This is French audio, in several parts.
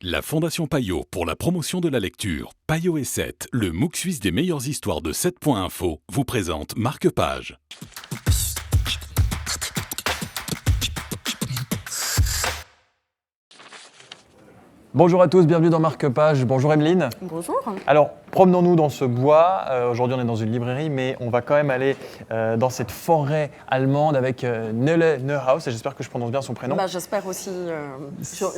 La Fondation Payot pour la promotion de la lecture, Payot et 7, le MOOC suisse des meilleures histoires de 7.info, vous présente Marque-Page. Bonjour à tous, bienvenue dans Marque-Page. Bonjour Emeline. Bonjour. Alors, promenons-nous dans ce bois. Aujourd'hui, on est dans une librairie, mais on va quand même aller dans cette forêt allemande avec Nele Neuhaus. Et j'espère que je prononce bien son prénom. J'espère aussi.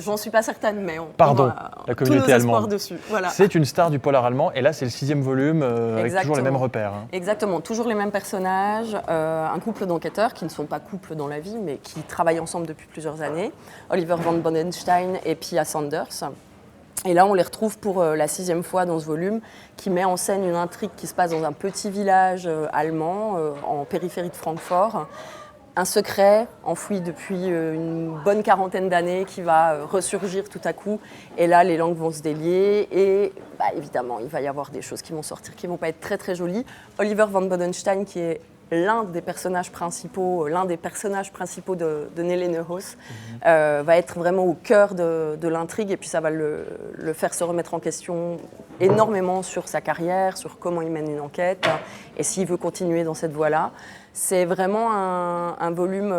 J'en suis pas certaine, mais Pardon, on la communauté allemande. Dessus. Voilà. C'est une star du polar allemand. Et là, c'est le 6e volume avec toujours les mêmes repères. Exactement, toujours les mêmes personnages. Un couple d'enquêteurs qui ne sont pas couples dans la vie, mais qui travaillent ensemble depuis plusieurs années. Oliver von Bodenstein et Pia Sanders. Et là, on les retrouve pour la 6e fois dans ce volume qui met en scène une intrigue qui se passe dans un petit village allemand en périphérie de Francfort. Un secret enfoui depuis une bonne quarantaine d'années qui va ressurgir tout à coup. Et là, les langues vont se délier et évidemment, il va y avoir des choses qui vont sortir qui ne vont pas être très très jolies. Oliver von Bodenstein, qui est l'un des personnages principaux de Nele Neuhaus, va être vraiment au cœur de l'intrigue et puis ça va le faire se remettre en question énormément sur sa carrière, sur comment il mène une enquête et s'il veut continuer dans cette voie-là. C'est vraiment un volume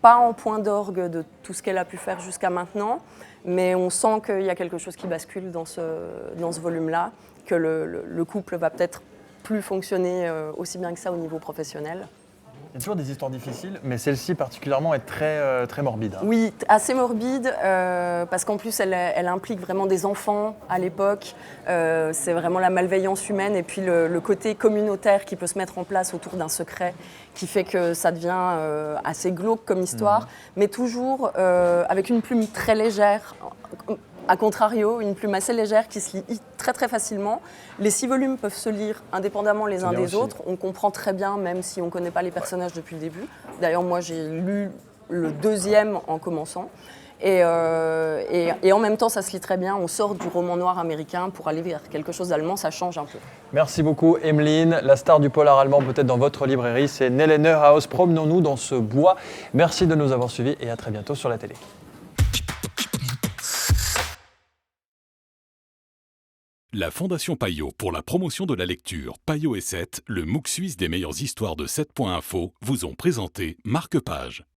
pas en point d'orgue de tout ce qu'elle a pu faire jusqu'à maintenant, mais on sent qu'il y a quelque chose qui bascule dans ce volume-là, que le couple va peut-être plus fonctionner aussi bien que ça au niveau professionnel. Il y a toujours des histoires difficiles, mais celle-ci particulièrement est très morbide. Oui, assez morbide, parce qu'en plus elle implique vraiment des enfants à l'époque. C'est vraiment la malveillance humaine et puis le côté communautaire qui peut se mettre en place autour d'un secret qui fait que ça devient assez glauque comme histoire, mais toujours avec une plume très légère. A contrario, une plume assez légère qui se lit très très facilement. Les 6 volumes peuvent se lire indépendamment les uns des autres. On comprend très bien, même si on ne connaît pas les personnages depuis le début. D'ailleurs, moi, j'ai lu le 2e en commençant. Et en même temps, ça se lit très bien. On sort du roman noir américain pour aller vers quelque chose d'allemand, ça change un peu. Merci beaucoup, Emeline. La star du polar allemand, peut-être dans votre librairie, c'est Nele Neuhaus. Promenons-nous dans ce bois. Merci de nous avoir suivis et à très bientôt sur la télé. La Fondation Payot pour la promotion de la lecture, Payot et 7, le MOOC suisse des meilleures histoires de 7.info, vous ont présenté Marque-Page.